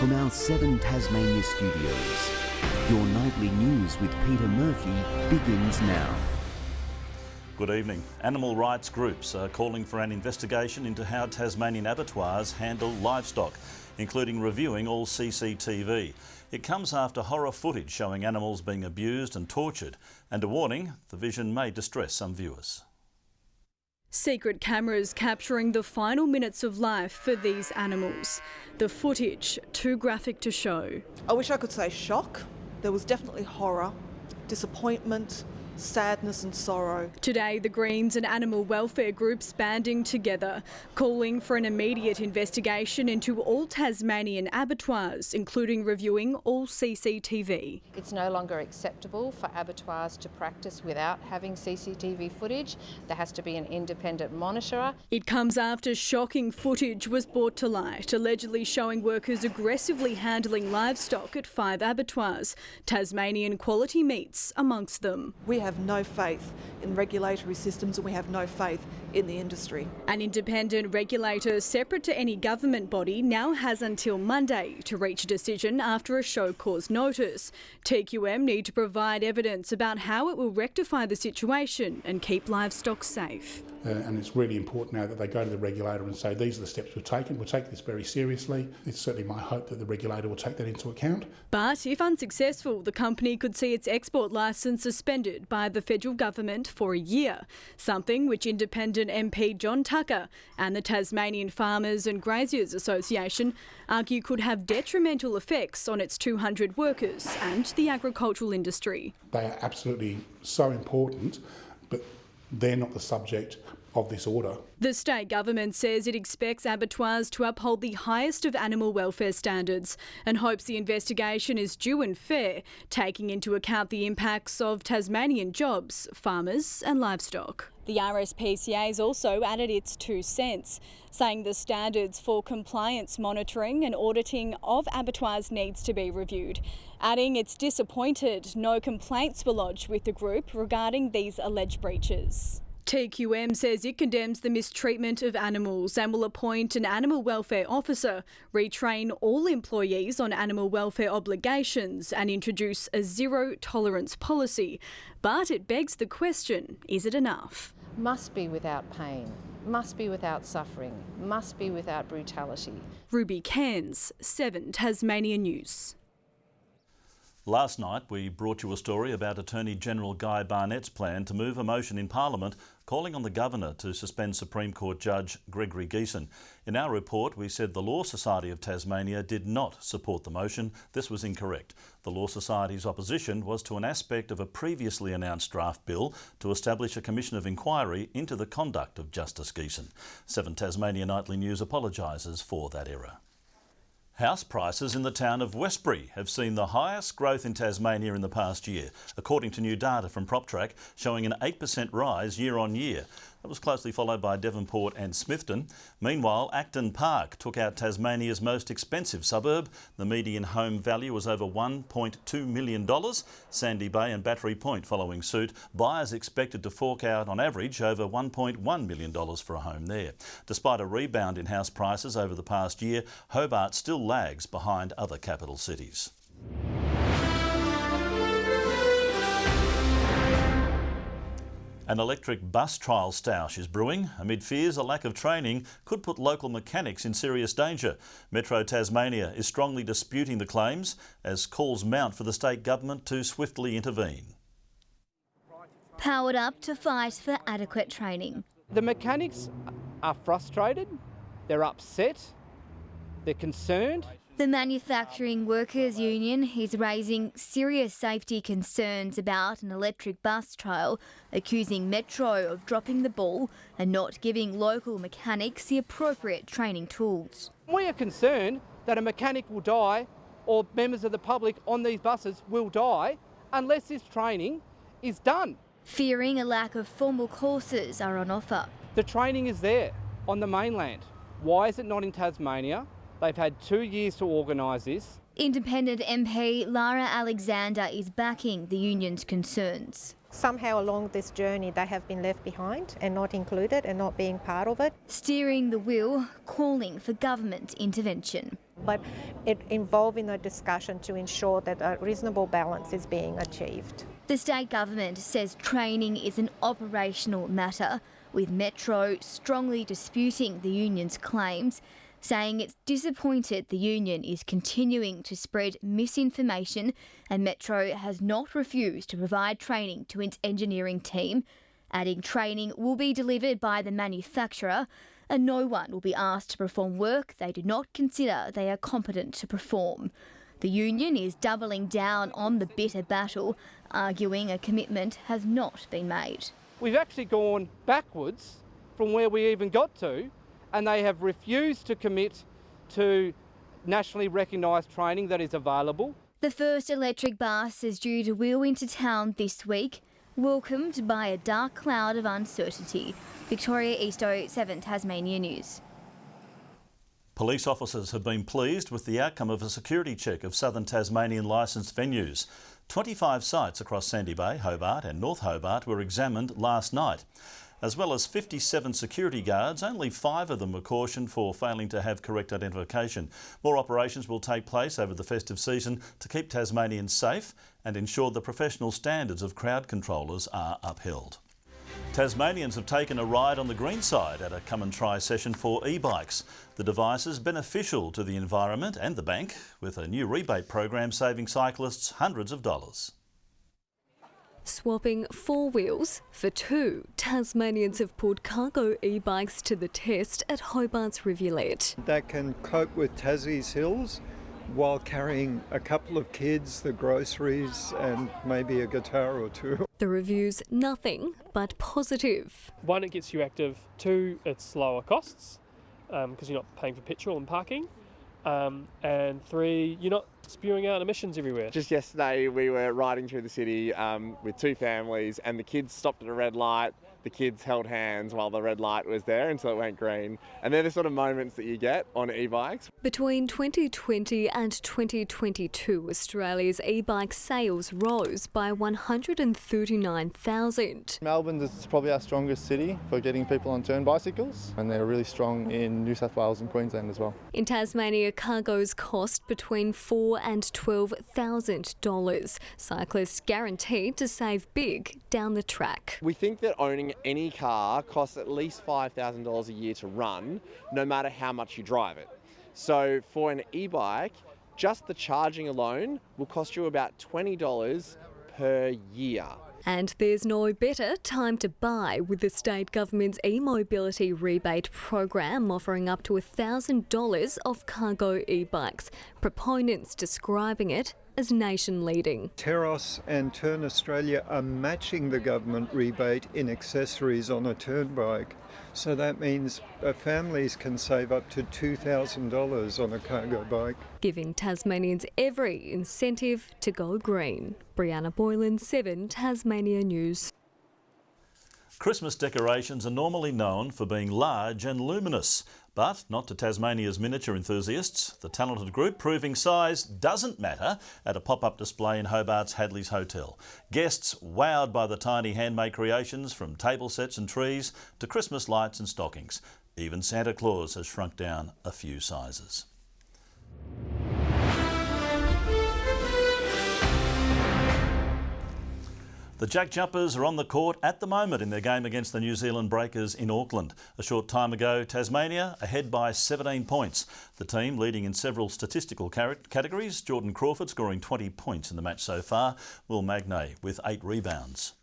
From our 7 Tasmania studios, your nightly news with Peter Murphy begins now. Good evening. Animal rights groups are calling for an investigation into how Tasmanian abattoirs handle livestock, including reviewing all CCTV. It comes after horror footage showing animals being abused and tortured, and a warning, the vision may distress some viewers. Secret cameras capturing the final minutes of life for these animals. The footage too graphic to show. I wish I could say shock. There was definitely horror, disappointment, sadness and sorrow. Today, the Greens and animal welfare groups banding together, calling for an immediate investigation into all Tasmanian abattoirs, including reviewing all CCTV. It's no longer acceptable for abattoirs to practice without having CCTV footage. There has to be an independent monitorer. It comes after shocking footage was brought to light, allegedly showing workers aggressively handling livestock at 5 abattoirs, Tasmanian quality meats amongst them. We have no faith in regulatory systems and we have no faith in the industry. An independent regulator separate to any government body now has until Monday to reach a decision after a show cause notice. TQM need to provide evidence about how it will rectify the situation and keep livestock safe. And it's really important now that they go to the regulator and say, these are the steps we've taken. We'll take this very seriously. It's certainly my hope that the regulator will take that into account. But if unsuccessful, the company could see its export licence suspended by the federal government for a year, something which independent MP John Tucker and the Tasmanian Farmers and Graziers Association argue could have detrimental effects on its 200 workers and the agricultural industry. They are absolutely so important, but they're not the subject of this order. The state government says it expects abattoirs to uphold the highest of animal welfare standards and hopes the investigation is due and fair, taking into account the impacts of Tasmanian jobs, farmers and livestock. The RSPCA has also added its 2 cents, saying the standards for compliance monitoring and auditing of abattoirs needs to be reviewed, adding it's disappointed no complaints were lodged with the group regarding these alleged breaches. TQM says it condemns the mistreatment of animals and will appoint an animal welfare officer, retrain all employees on animal welfare obligations and introduce a zero tolerance policy. But it begs the question, is it enough? Must be without pain, must be without suffering, must be without brutality. Ruby Cairns, 7 Tasmania News. Last night we brought you a story about Attorney General Guy Barnett's plan to move a motion in Parliament calling on the Governor to suspend Supreme Court Judge Gregory Geeson. In our report we said the Law Society of Tasmania did not support the motion. This was incorrect. The Law Society's opposition was to an aspect of a previously announced draft bill to establish a commission of inquiry into the conduct of Justice Geeson. 7 Tasmania Nightly News apologises for that error. House prices in the town of Westbury have seen the highest growth in Tasmania in the past year, according to new data from PropTrack showing an 8% rise year on year. That was closely followed by Devonport and Smithton. Meanwhile, Acton Park took out Tasmania's most expensive suburb. The median home value was over $1.2 million. Sandy Bay and Battery Point following suit. Buyers expected to fork out on average over $1.1 million for a home there. Despite a rebound in house prices over the past year, Hobart still lags behind other capital cities. An electric bus trial stoush is brewing amid fears a lack of training could put local mechanics in serious danger. Metro Tasmania is strongly disputing the claims as calls mount for the state government to swiftly intervene. Powered up to fight for adequate training. The mechanics are frustrated, they're upset, they're concerned. The Manufacturing Workers Union is raising serious safety concerns about an electric bus trial, accusing Metro of dropping the ball and not giving local mechanics the appropriate training tools. We are concerned that a mechanic will die or members of the public on these buses will die unless this training is done. Fearing a lack of formal courses are on offer. The training is there on the mainland. Why is it not in Tasmania? They've had 2 years to organise this. Independent MP Lara Alexander is backing the union's concerns. Somehow along this journey they have been left behind and not included and not being part of it. Steering the wheel, calling for government intervention. but it involving a discussion to ensure that a reasonable balance is being achieved. The state government says training is an operational matter, with Metro strongly disputing the union's claims, saying it's disappointed the union is continuing to spread misinformation and Metro has not refused to provide training to its engineering team, adding training will be delivered by the manufacturer and no one will be asked to perform work they do not consider they are competent to perform. The union is doubling down on the bitter battle, arguing a commitment has not been made. We've actually gone backwards from where we even got to, and they have refused to commit to nationally recognised training that is available. The first electric bus is due to wheel into town this week, welcomed by a dark cloud of uncertainty. Victoria Easto, 7 Tasmania News. Police officers have been pleased with the outcome of a security check of southern Tasmanian licensed venues. 25 sites across Sandy Bay, Hobart and North Hobart were examined last night. As well as 57 security guards, only 5 of them were cautioned for failing to have correct identification. More operations will take place over the festive season to keep Tasmanians safe and ensure the professional standards of crowd controllers are upheld. Tasmanians have taken a ride on the green side at a come and try session for e-bikes. The device is beneficial to the environment and the bank, with a new rebate program saving cyclists hundreds of dollars. Swapping 4 wheels for 2, Tasmanians have put cargo e-bikes to the test at Hobart's Rivulet. That can cope with Tassie's hills while carrying a couple of kids, the groceries and maybe a guitar or 2. The review's nothing but positive. 1, it gets you active. 2, it's lower costs because you're not paying for petrol and parking. And 3, you're not spewing out emissions everywhere. Just yesterday we were riding through the city with 2 families and the kids stopped at a red light. The kids held hands while the red light was there until it went green. And they're the sort of moments that you get on e-bikes. Between 2020 and 2022, Australia's e-bike sales rose by 139,000. Melbourne is probably our strongest city for getting people on turn bicycles, and they're really strong in New South Wales and Queensland as well. In Tasmania, cargoes cost between $4,000 and $12,000. Cyclists guaranteed to save big down the track. We think that owning any car costs at least $5,000 a year to run, no matter how much you drive it. So for an e-bike, just the charging alone will cost you about $20 per year. And there's no better time to buy, with the state government's e-mobility rebate program offering up to $1,000 off cargo e-bikes, proponents describing it as nation-leading. Teros and Turn Australia are matching the government rebate in accessories on a turn bike. So that means families can save up to $2,000 on a cargo bike. Giving Tasmanians every incentive to go green. Brianna Boylan, 7 Tasmania News. Christmas decorations are normally known for being large and luminous, but not to Tasmania's miniature enthusiasts. The talented group proving size doesn't matter at a pop-up display in Hobart's Hadley's Hotel. Guests wowed by the tiny handmade creations, from table sets and trees to Christmas lights and stockings. Even Santa Claus has shrunk down a few sizes. The Jack Jumpers are on the court at the moment in their game against the New Zealand Breakers in Auckland. A short time ago, Tasmania ahead by 17 points. The team leading in several statistical categories. Jordan Crawford scoring 20 points in the match so far. Will Magnay with 8 rebounds.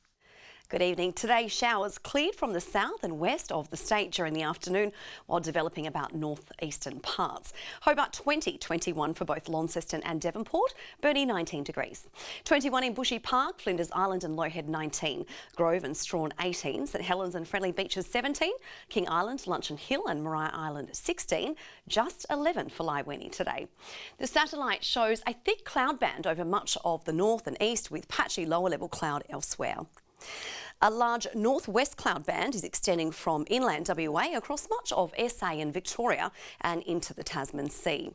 Good evening. Today, showers cleared from the south and west of the state during the afternoon, while developing about northeastern parts. Hobart 20, 21 for both Launceston and Devonport. Burnie 19 degrees. 21 in Bushy Park, Flinders Island and Lowhead 19. Grove and Strawn 18. St Helens and Friendly Beaches 17. King Island, Luncheon Hill and Maria Island 16. Just 11 for Laiweni today. The satellite shows a thick cloud band over much of the north and east, with patchy lower level cloud elsewhere. A large northwest cloud band is extending from inland WA across much of SA and Victoria and into the Tasman Sea.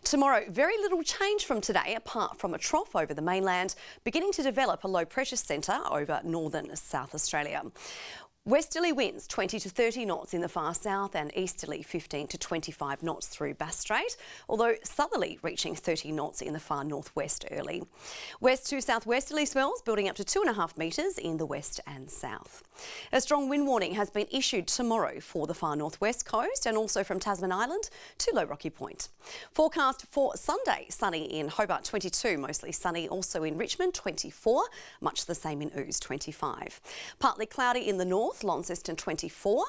Tomorrow, very little change from today, apart from a trough over the mainland, beginning to develop a low pressure centre over northern South Australia. Westerly winds 20 to 30 knots in the far south and easterly 15 to 25 knots through Bass Strait, although southerly reaching 30 knots in the far northwest early. West to southwesterly swells building up to 2.5 metres in the west and south. A strong wind warning has been issued tomorrow for the far northwest coast and also from Tasman Island to Low Rocky Point. Forecast for Sunday, sunny in Hobart 22, mostly sunny also in Richmond 24, much the same in Ouse 25. Partly cloudy in the north, Launceston 24.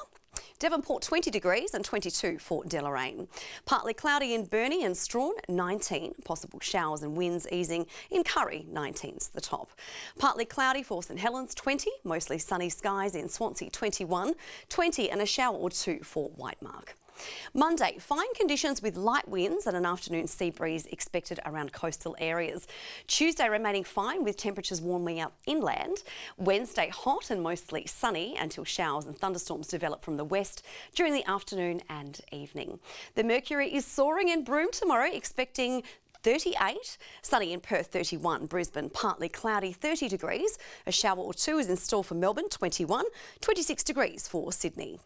Devonport 20 degrees and 22 for Deloraine. Partly cloudy in Burnie and Strawn 19. Possible showers and winds easing in Curry 19's the top. Partly cloudy for St Helens 20. Mostly sunny skies in Swansea 21. 20 and a shower or two for Whitemark. Monday, fine conditions with light winds and an afternoon sea breeze expected around coastal areas. Tuesday remaining fine with temperatures warming up inland. Wednesday hot and mostly sunny until showers and thunderstorms develop from the west during the afternoon and evening. The mercury is soaring in Broome tomorrow, expecting 38, sunny in Perth 31, Brisbane partly cloudy 30 degrees. A shower or two is in store for Melbourne 21, 26 degrees for Sydney.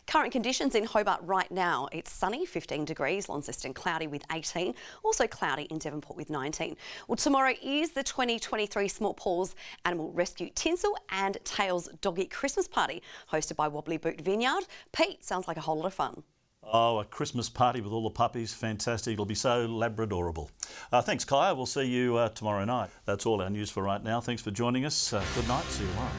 Current conditions in Hobart right now, it's sunny, 15 degrees, Launceston cloudy with 18, also cloudy in Devonport with 19. Well, tomorrow is the 2023 Small Paws Animal Rescue Tinsel and Tails Doggy Christmas Party, hosted by Wobbly Boot Vineyard. Pete, sounds like a whole lot of fun. Oh, a Christmas party with all the puppies, fantastic. It'll be so labradorable. Thanks, Kaya. We'll see you tomorrow night. That's all our news for right now. Thanks for joining us. Good night. See you tomorrow.